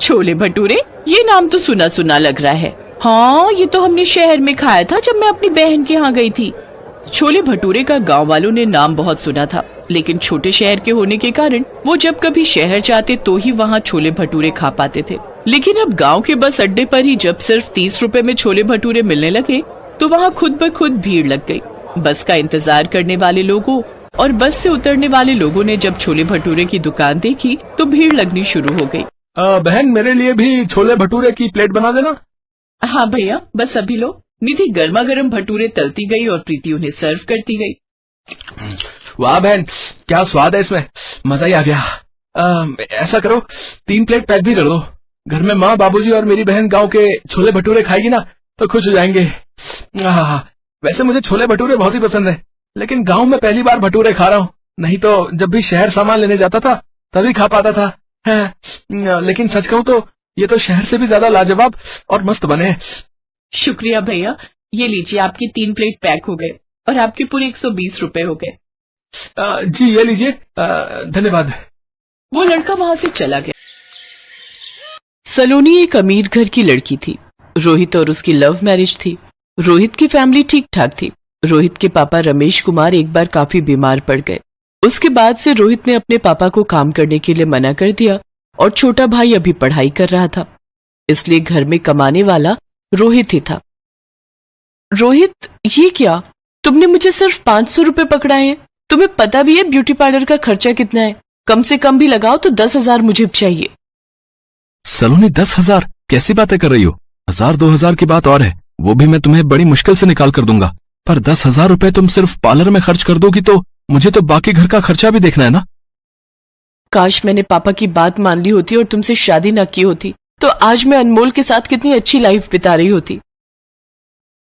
छोले भटूरे, ये नाम तो सुना सुना लग रहा है। हाँ, ये तो हमने शहर में खाया था जब मैं अपनी बहन के यहाँ गई थी। छोले भटूरे का गांव वालों ने नाम बहुत सुना था, लेकिन छोटे शहर के होने के कारण वो जब कभी शहर जाते तो ही वहाँ छोले भटूरे खा पाते थे। लेकिन अब गांव के बस अड्डे पर ही जब सिर्फ 30 रुपए में छोले भटूरे मिलने लगे तो वहाँ खुद ब खुद भीड़ लग गई। बस का इंतजार करने वाले लोगों और बस से उतरने वाले लोगों ने जब छोले भटूरे की दुकान देखी तो भीड़ लगनी शुरू हो गई। बहन, मेरे लिए भी छोले भटूरे की प्लेट बना देना। हाँ भैया, बस अभी लो। निधि गर्मा गर्म भटूरे तलती गई और प्रीति उन्हें सर्व करती गई। वाह बहन, क्या स्वाद है इसमें, मजा ही आ गया। ऐसा करो, 3 प्लेट पैक भी कर दो। घर में माँ, बाबूजी और मेरी बहन गांव के छोले भटूरे खाएगी ना तो खुश हो जाएंगे। वैसे मुझे छोले भटूरे बहुत ही पसंद है, लेकिन गांव में पहली बार भटूरे खा रहा हूँ। नहीं तो जब भी शहर सामान लेने जाता था तभी खा पाता था। लेकिन सच कहूँ तो ये तो शहर से भी ज्यादा लाजवाब और मस्त बने। शुक्रिया भैया, ये लीजिए, आपकी 3 प्लेट पैक हो गए और आपके पूरे 120 रुपए हो गए। जी ये लीजिए, धन्यवाद। वो लड़का वहाँ से चला गया। सलोनी एक अमीर घर की लड़की थी। रोहित और उसकी लव मैरिज थी। रोहित की फैमिली ठीक ठाक थी। रोहित के पापा रमेश कुमार एक बार काफी बीमार पड़ गए। उसके बाद से रोहित ने अपने पापा को काम करने के लिए मना कर दिया और छोटा भाई अभी पढ़ाई कर रहा था, इसलिए घर में कमाने वाला रोहित ही था। रोहित, ये क्या, तुमने मुझे सिर्फ 500 रुपए पकड़ाए हैं? तुम्हें पता भी है ब्यूटी पार्लर का खर्चा कितना है? कम से कम भी लगाओ तो 10,000 मुझे चाहिए। सलोनी, 10,000 कैसी बातें कर रही हो? 1,000-2,000 की बात और है, वो भी मैं तुम्हें बड़ी मुश्किल से निकाल कर दूंगा। पर 10,000 रुपए तुम सिर्फ पार्लर में खर्च कर दोगी तो मुझे तो बाकी घर का खर्चा भी देखना है ना। काश मैंने पापा की बात मान ली होती और तुमसे शादी न की होती, तो आज मैं अनमोल के साथ कितनी अच्छी लाइफ बिता रही होती।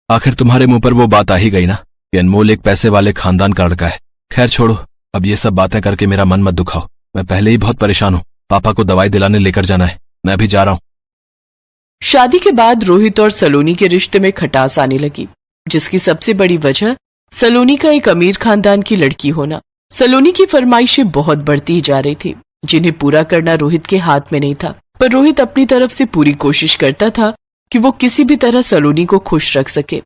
आखिर तुम्हारे मुंह पर वो बात आ ही गई ना कि अनमोल एक पैसे वाले खानदान का लड़का है। खैर छोड़ो, अब ये सब बातें करके मेरा मन मत दुखाओ। मैं पहले ही बहुत परेशान हूँ। पापा को दवाई दिलाने लेकर जाना है, मैं अभी जा रहा हूँ। शादी के बाद रोहित और सलोनी के रिश्ते में खटास आने लगी, जिसकी सबसे बड़ी वजह सलोनी का एक अमीर खानदान की लड़की होना। सलोनी की फरमाइशें बहुत बढ़ती जा रही थी, जिन्हें पूरा करना रोहित के हाथ में नहीं था। पर रोहित अपनी तरफ से पूरी कोशिश करता था कि वो किसी भी तरह सलोनी को खुश रख सके।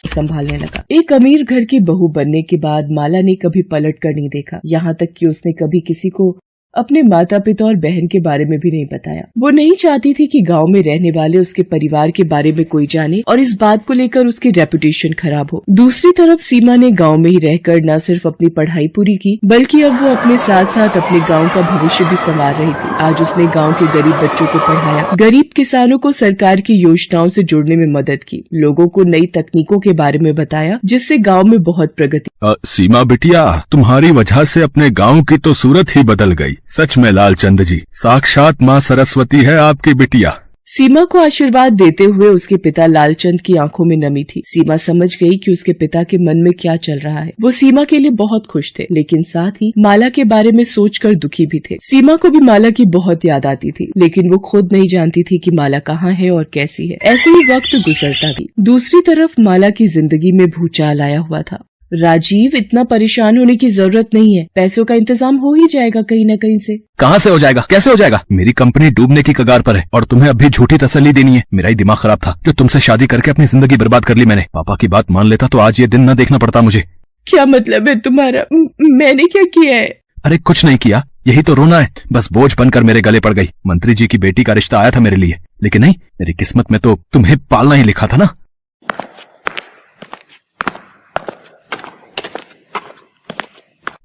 संभालने लगा। एक अमीर घर की बहू बनने के बाद माला ने कभी पलट कर नहीं देखा, यहाँ तक कि उसने कभी किसी को अपने माता पिता और बहन के बारे में भी नहीं बताया। वो नहीं चाहती थी कि गांव में रहने वाले उसके परिवार के बारे में कोई जाने और इस बात को लेकर उसकी रेपुटेशन खराब हो। दूसरी तरफ सीमा ने गांव में ही रहकर न सिर्फ अपनी पढ़ाई पूरी की, बल्कि अब वो अपने साथ साथ अपने गांव का भविष्य भी संवार रही थी। आज उसने गांव के गरीब बच्चों को पढ़ाया, गरीब किसानों को सरकार की योजनाओं से जुड़ने में मदद की, लोगों को नई तकनीकों के बारे में बताया, जिससे गाँव में बहुत प्रगति। सीमा बिटिया, तुम्हारी वजह से अपने गाँव की तो सूरत ही बदल गई। सच में लालचंद जी साक्षात माँ सरस्वती है आपकी बिटिया। सीमा को आशीर्वाद देते हुए उसके पिता लालचंद की आंखों में नमी थी। सीमा समझ गई कि उसके पिता के मन में क्या चल रहा है। वो सीमा के लिए बहुत खुश थे, लेकिन साथ ही माला के बारे में सोचकर दुखी भी थे। सीमा को भी माला की बहुत याद आती थी, लेकिन वो खुद नहीं जानती थी कि माला कहाँ है और कैसी है। ऐसे ही वक्त गुजरता भी। दूसरी तरफ माला की जिंदगी में भूचाल आया हुआ था। राजीव, इतना परेशान होने की जरूरत नहीं है, पैसों का इंतजाम हो ही जाएगा कहीं न कहीं से। कहाँ से हो जाएगा, कैसे हो जाएगा? मेरी कंपनी डूबने की कगार पर है और तुम्हें अभी झूठी तसल्ली देनी है। मेरा ही दिमाग खराब था जो तुमसे शादी करके अपनी जिंदगी बर्बाद कर ली मैंने। पापा की बात मान लेता तो आज ये दिन न देखना पड़ता मुझे। क्या मतलब है तुम्हारा? मैंने क्या किया है? अरे कुछ नहीं किया, यही तो रोना है। बस बोझ बनकर मेरे गले पड़ गई। मंत्री जी की बेटी का रिश्ता आया था मेरे लिए, लेकिन नहीं, मेरी किस्मत में तो तुम्हें पालना ही लिखा था ना।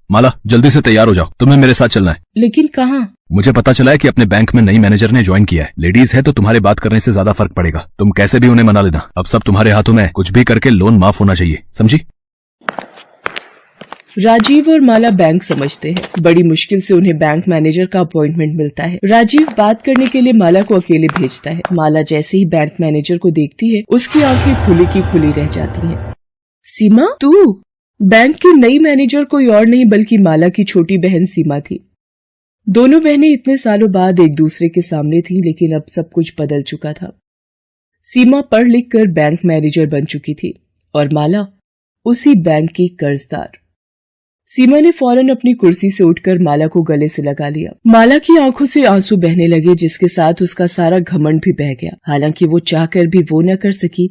माला, जल्दी से तैयार हो जाओ, तुम्हें मेरे साथ चलना है। लेकिन कहाँ? मुझे पता चला है कि अपने बैंक में नई मैनेजर ने ज्वाइन किया है। लेडीज है तो तुम्हारे बात करने से ज्यादा फर्क पड़ेगा। तुम कैसे भी उन्हें मना लेना। अब सब तुम्हारे हाथों में, कुछ भी करके लोन माफ होना चाहिए, समझी? राजीव और माला बैंक समझते हैं। बड़ी मुश्किल से उन्हें बैंक मैनेजर का अपॉइंटमेंट मिलता है। राजीव बात करने के लिए माला को अकेले भेजता है। माला जैसे ही बैंक मैनेजर को देखती है, उसकी आंखें खुली की खुली रह जाती हैं। सीमा, तू? बैंक की नई मैनेजर कोई और नहीं बल्कि माला की छोटी बहन सीमा थी। दोनों बहनें इतने सालों बाद एक दूसरे के सामने थी, लेकिन अब सब कुछ बदल चुका था। सीमा पढ़ लिख कर बैंक मैनेजर बन चुकी थी और माला उसी बैंक की कर्जदार। सीमा ने फौरन अपनी कुर्सी से उठकर माला को गले से लगा लिया। माला की आंखों से आंसू बहने लगे, जिसके साथ उसका सारा घमंड भी बह गया। हालांकि वो चाहकर भी वो न कर सकी